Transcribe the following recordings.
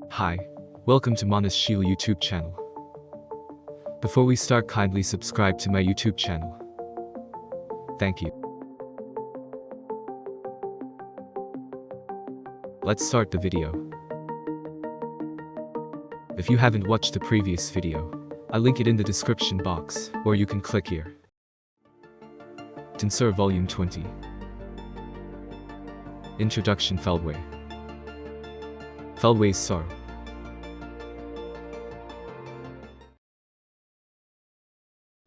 Hi, welcome to Manas Shil YouTube channel. Before we start, kindly subscribe to my YouTube channel. Thank you. Let's start the video. If you haven't watched the previous video, I'll link it in the description box, or you can click here. Tensura Volume 20. Introduction. Feldway. Feldway's sorrow.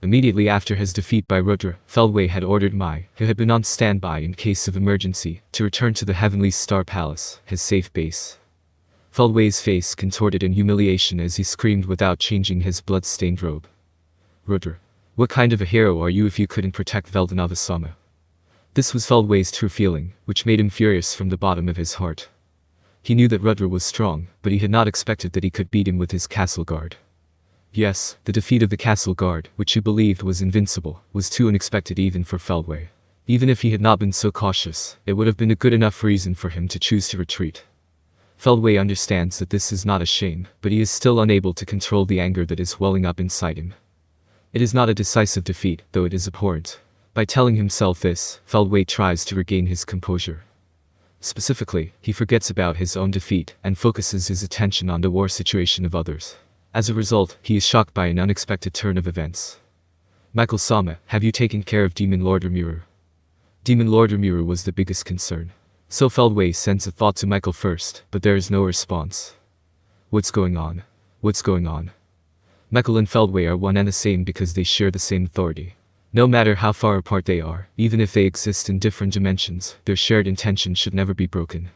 Immediately after his defeat by Rudra, Feldway had ordered Mai, who had been on standby in case of emergency, to return to the Heavenly Star Palace, his safe base. Feldway's face contorted in humiliation as he screamed without changing his blood-stained robe. Rudra, what kind of a hero are you if you couldn't protect Veldonava-sama? This was Feldway's true feeling, which made him furious from the bottom of his heart. He knew that Rudra was strong, but he had not expected that he could beat him with his castle guard. Yes, the defeat of the castle guard, which he believed was invincible, was too unexpected even for Feldway. Even if he had not been so cautious, it would have been a good enough reason for him to choose to retreat. Feldway understands that this is not a shame, but he is still unable to control the anger that is welling up inside him. It is not a decisive defeat, though it is abhorrent. By telling himself this, Feldway tries to regain his composure. Specifically, he forgets about his own defeat and focuses his attention on the war situation of others. As a result, he is shocked by an unexpected turn of events. Michael-sama, have you taken care of Demon Lord Rimuru? Demon Lord Rimuru was the biggest concern. So Feldway sends a thought to Michael first, but there is no response. What's going on? What's going on? Michael and Feldway are one and the same because they share the same authority. No matter how far apart they are, even if they exist in different dimensions, their shared intention should never be broken.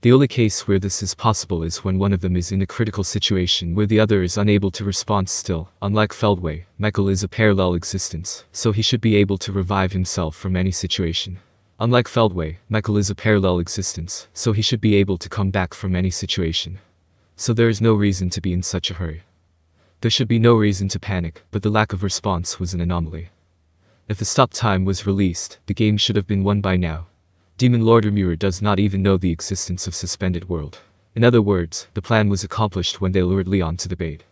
The only case where this is possible is when one of them is in a critical situation where the other is unable to respond still. Unlike Feldway, Michael is a parallel existence, so he should be able to revive himself from any situation. Unlike Feldway, Michael is a parallel existence, so he should be able to come back from any situation. So there is no reason to be in such a hurry. There should be no reason to panic, but the lack of response was an anomaly. If the stop time was released, the game should have been won by now. Demon Lord Rimuru does not even know the existence of Suspended World. In other words, the plan was accomplished when they lured Leon to the bait.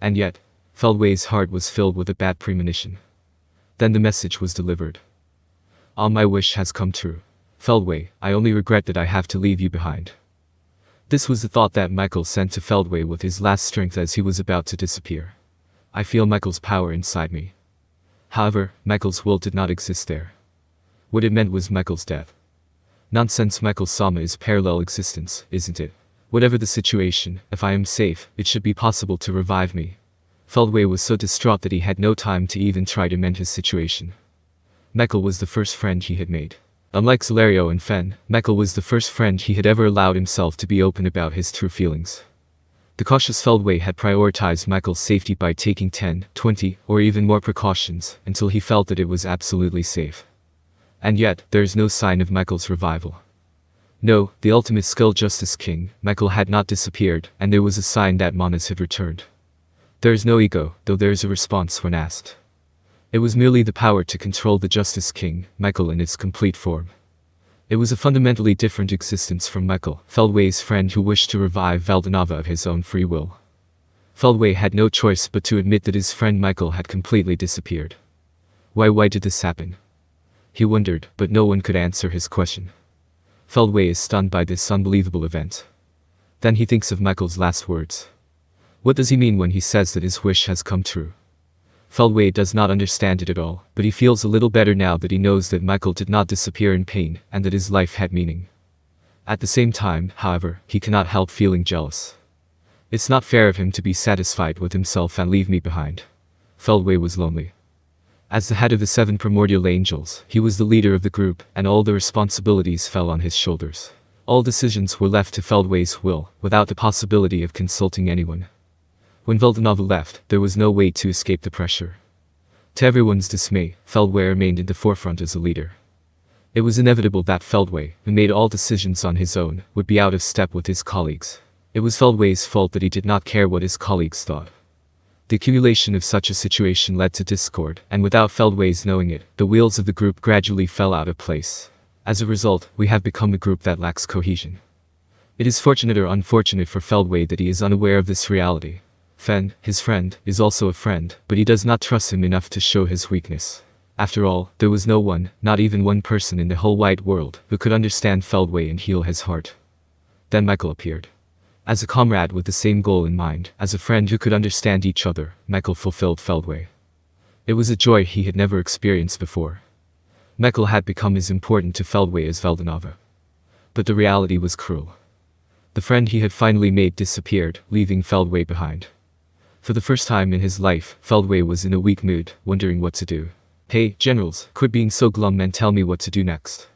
And yet, Feldway's heart was filled with a bad premonition. Then the message was delivered. All my wish has come true. Feldway, I only regret that I have to leave you behind. This was the thought that Michael sent to Feldway with his last strength as he was about to disappear. I feel Michael's power inside me. However, Michael's will did not exist there. What it meant was Michael's death. Nonsense. Michael-sama is parallel existence, isn't it? Whatever the situation, if I am safe, it should be possible to revive me. Feldway was so distraught that he had no time to even try to mend his situation. Michael was the first friend he had made. Unlike Zelario and Fen, Michael was the first friend he had ever allowed himself to be open about his true feelings. The cautious Feldway had prioritized Michael's safety by taking 10, 20, or even more precautions, until he felt that it was absolutely safe. And yet, there is no sign of Michael's revival. No, the ultimate skill Justice King, Michael had not disappeared, and there was a sign that Manas had returned. There is no ego, though there is a response when asked. It was merely the power to control the Justice King, Michael in its complete form. It was a fundamentally different existence from Michael, Feldway's friend who wished to revive Veldonava of his own free will. Feldway had no choice but to admit that his friend Michael had completely disappeared. Why did this happen? He wondered, but no one could answer his question. Feldway is stunned by this unbelievable event. Then he thinks of Michael's last words. What does he mean when he says that his wish has come true? Feldway does not understand it at all, but he feels a little better now that he knows that Michael did not disappear in pain, and that his life had meaning. At the same time, however, he cannot help feeling jealous. It's not fair of him to be satisfied with himself and leave me behind. Feldway was lonely. As the head of the 7 primordial angels, he was the leader of the group, and all the responsibilities fell on his shoulders. All decisions were left to Feldway's will, without the possibility of consulting anyone. When Veldonava left, there was no way to escape the pressure. To everyone's dismay, Feldway remained in the forefront as a leader. It was inevitable that Feldway, who made all decisions on his own, would be out of step with his colleagues. It was Feldway's fault that he did not care what his colleagues thought. The accumulation of such a situation led to discord, and without Feldway's knowing it, the wheels of the group gradually fell out of place. As a result, we have become a group that lacks cohesion. It is fortunate or unfortunate for Feldway that he is unaware of this reality. Fen, his friend, is also a friend, but he does not trust him enough to show his weakness. After all, there was no one, not even one person in the whole wide world, who could understand Feldway and heal his heart. Then Michael appeared. As a comrade with the same goal in mind, as a friend who could understand each other, Michael fulfilled Feldway. It was a joy he had never experienced before. Michael had become as important to Feldway as Veldanova. But the reality was cruel. The friend he had finally made disappeared, leaving Feldway behind. For the first time in his life, Feldway was in a weak mood, wondering what to do. Hey, generals, quit being so glum and tell me what to do next.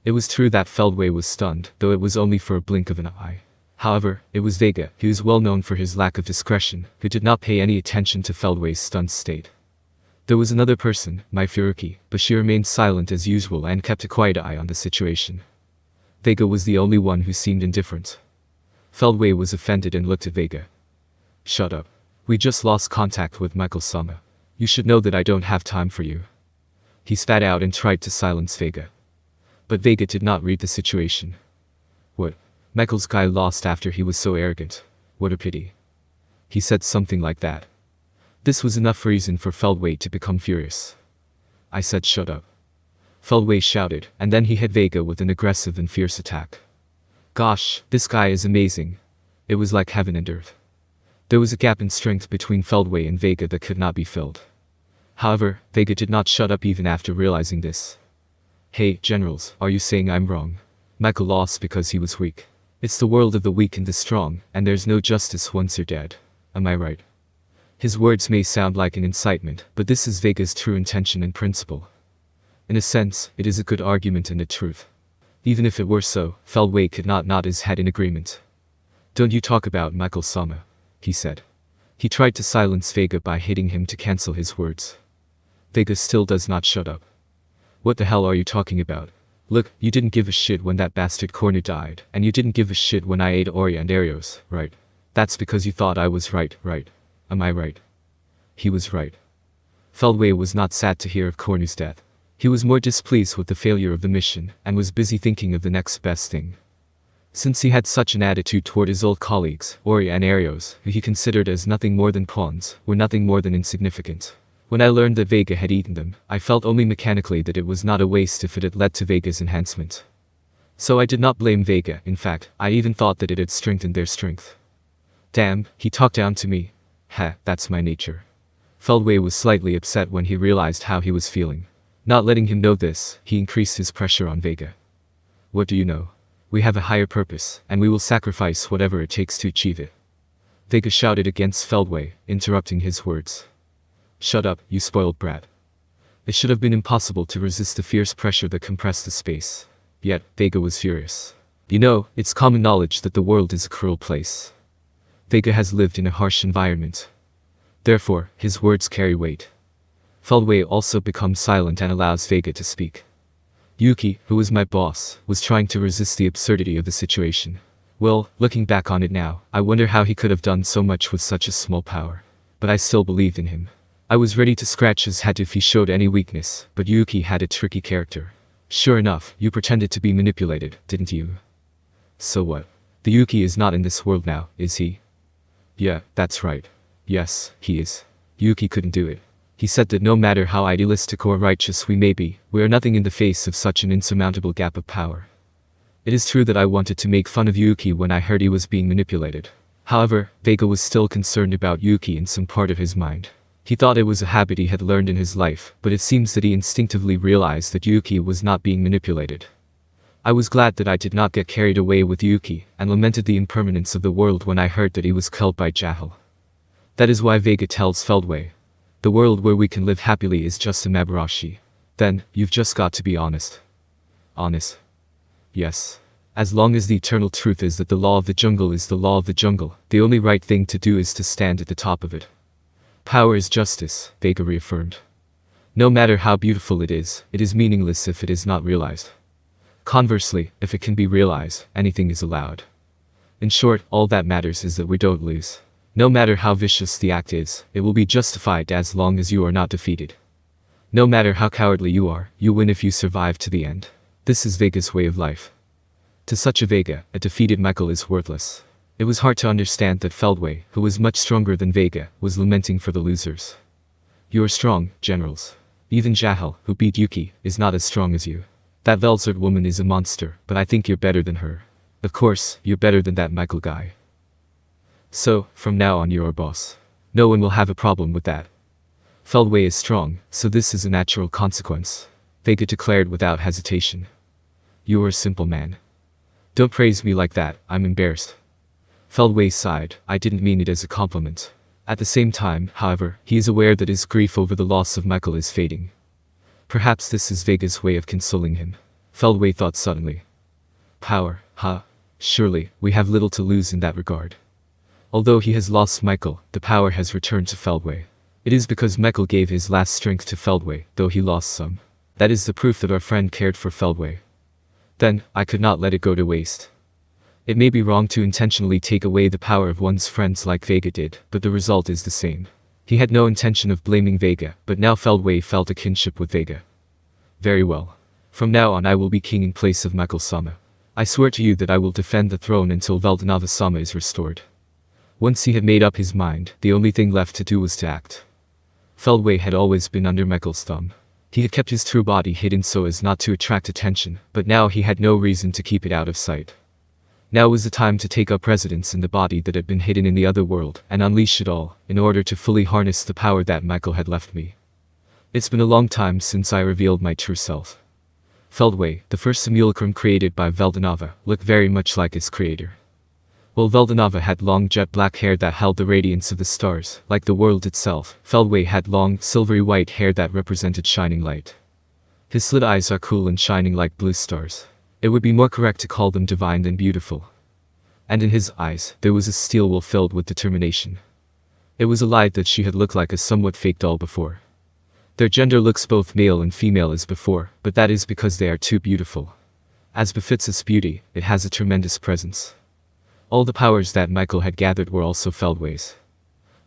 It was true that Feldway was stunned, though it was only for a blink of an eye. However, it was Vega, who was well known for his lack of discretion, who did not pay any attention to Feldway's stunned state. There was another person, my Furuki, but she remained silent as usual and kept a quiet eye on the situation. Vega was the only one who seemed indifferent. Feldway was offended and looked at Vega. Shut up. We just lost contact with Michael-sama. You should know that I don't have time for you. He spat out and tried to silence Vega. But Vega did not read the situation. What? Michael's guy lost after he was so arrogant. What a pity. He said something like that. This was enough reason for Feldway to become furious. I said shut up. Feldway shouted, and then he hit Vega with an aggressive and fierce attack. Gosh, this guy is amazing. It was like heaven and earth. There was a gap in strength between Feldway and Vega that could not be filled. However, Vega did not shut up even after realizing this. Hey, generals, are you saying I'm wrong? Michael lost because he was weak. It's the world of the weak and the strong, and there's no justice once you're dead. Am I right? His words may sound like an incitement, but this is Vega's true intention and principle. In a sense, it is a good argument and a truth. Even if it were so, Feldway could not nod his head in agreement. Don't you talk about Michael-sama, he said. He tried to silence Vega by hitting him to cancel his words. Vega still does not shut up. What the hell are you talking about? Look, you didn't give a shit when that bastard Cornu died, and you didn't give a shit when I ate Ori and Arios, right? That's because you thought I was right, right? Am I right? He was right. Feldway was not sad to hear of Cornu's death. He was more displeased with the failure of the mission, and was busy thinking of the next best thing. Since he had such an attitude toward his old colleagues, Ori and Arios, who he considered as nothing more than pawns, were nothing more than insignificant. When I learned that Vega had eaten them, I felt only mechanically that it was not a waste if it had led to Vega's enhancement. So I did not blame Vega, in fact, I even thought that it had strengthened their strength. Damn, he talked down to me. Ha, that's my nature. Feldway was slightly upset when he realized how he was feeling. Not letting him know this, he increased his pressure on Vega. What do you know? We have a higher purpose, and we will sacrifice whatever it takes to achieve it. Vega shouted against Feldway, interrupting his words. Shut up, you spoiled brat. It should have been impossible to resist the fierce pressure that compressed the space. Yet, Vega was furious. You know, it's common knowledge that the world is a cruel place. Vega has lived in a harsh environment. Therefore, his words carry weight. Feldway also becomes silent and allows Vega to speak. Yuki, who was my boss, was trying to resist the absurdity of the situation. Well, looking back on it now, I wonder how he could have done so much with such a small power. But I still believed in him. I was ready to scratch his head if he showed any weakness, but Yuki had a tricky character. Sure enough, you pretended to be manipulated, didn't you? So what? The Yuki is not in this world now, is he? Yeah, that's right. Yes, he is. Yuki couldn't do it. He said that no matter how idealistic or righteous we may be, we are nothing in the face of such an insurmountable gap of power. It is true that I wanted to make fun of Yuki when I heard he was being manipulated. However, Vega was still concerned about Yuki in some part of his mind. He thought it was a habit he had learned in his life, but it seems that he instinctively realized that Yuki was not being manipulated. I was glad that I did not get carried away with Yuki, and lamented the impermanence of the world when I heard that he was killed by Jahal. That is why Vega tells Feldway. The world where we can live happily is just a mabarashi. Then, you've just got to be honest. Honest? Yes. As long as the eternal truth is that the law of the jungle is the law of the jungle, the only right thing to do is to stand at the top of it. Power is justice, Vega reaffirmed. No matter how beautiful it is meaningless if it is not realized. Conversely, if it can be realized, anything is allowed. In short, all that matters is that we don't lose. No matter how vicious the act is, it will be justified as long as you are not defeated. No matter how cowardly you are, you win if you survive to the end. This is Vega's way of life. To such a Vega, a defeated Michael is worthless. It was hard to understand that Feldway, who was much stronger than Vega, was lamenting for the losers. You are strong, generals. Even Jahel, who beat Yuki, is not as strong as you. That Velzard woman is a monster, but I think you're better than her. Of course, you're better than that Michael guy. So, from now on you're our boss. No one will have a problem with that. Feldway is strong, so this is a natural consequence. Vega declared without hesitation. You are a simple man. Don't praise me like that, I'm embarrassed. Feldway sighed. I didn't mean it as a compliment. At the same time, however, he is aware that his grief over the loss of Michael is fading. Perhaps this is Vega's way of consoling him. Feldway thought suddenly. Power, huh? Surely, we have little to lose in that regard. Although he has lost Michael, the power has returned to Feldway. It is because Michael gave his last strength to Feldway, though he lost some. That is the proof that our friend cared for Feldway. Then, I could not let it go to waste. It may be wrong to intentionally take away the power of one's friends like Vega did, but the result is the same. He had no intention of blaming Vega, but now Feldway felt a kinship with Vega. Very well. From now on I will be king in place of Michael-sama. I swear to you that I will defend the throne until Veldanava-sama is restored. Once he had made up his mind, the only thing left to do was to act. Feldway had always been under Michael's thumb. He had kept his true body hidden so as not to attract attention, but now he had no reason to keep it out of sight. Now was the time to take up residence in the body that had been hidden in the other world, and unleash it all, in order to fully harness the power that Michael had left me. It's been a long time since I revealed my true self. Feldway, the first simulacrum created by Veldanava, looked very much like its creator. While Veldanava had long jet black hair that held the radiance of the stars, like the world itself, Feldway had long, silvery white hair that represented shining light. His slit eyes are cool and shining like blue stars. It would be more correct to call them divine than beautiful. And in his eyes, there was a steel will filled with determination. It was a lie that she had looked like a somewhat fake doll before. Their gender looks both male and female as before, but that is because they are too beautiful. As befits its beauty, it has a tremendous presence. All the powers that Michael had gathered were also Feldway's.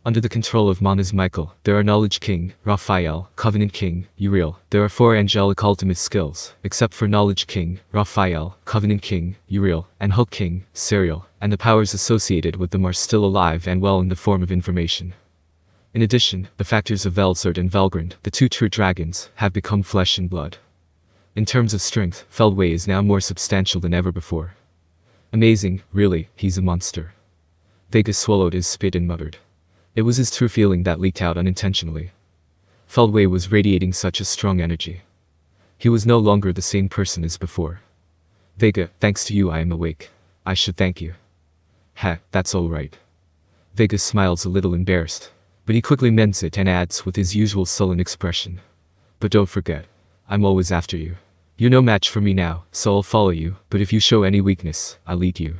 Under the control of Mana's Michael, there are Knowledge King, Raphael, Covenant King, Uriel. There are 4 angelic ultimate skills, except for Knowledge King, Raphael, Covenant King, Uriel, and Hope King, Serial, and the powers associated with them are still alive and well in the form of information. In addition, the factors of Velzard and Velgrand, the 2 true dragons, have become flesh and blood. In terms of strength, Feldway is now more substantial than ever before. Amazing, really, he's a monster. Vega swallowed his spit and muttered. It was his true feeling that leaked out unintentionally. Feldway was radiating such a strong energy. He was no longer the same person as before. Vega, thanks to you I am awake. I should thank you. That's all right. Vega smiles a little embarrassed, but he quickly mends it and adds with his usual sullen expression. But don't forget, I'm always after you. You're no match for me now, so I'll follow you, but if you show any weakness, I'll lead you.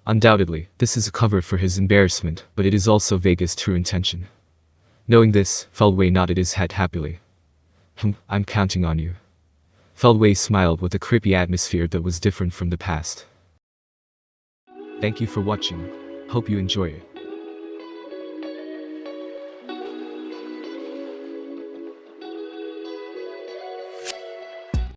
Undoubtedly, this is a cover for his embarrassment, but it is also Vega's true intention. Knowing this, Feldway nodded his head happily. I'm counting on you. Feldway smiled with a creepy atmosphere that was different from the past. Thank you for watching. Hope you enjoy it.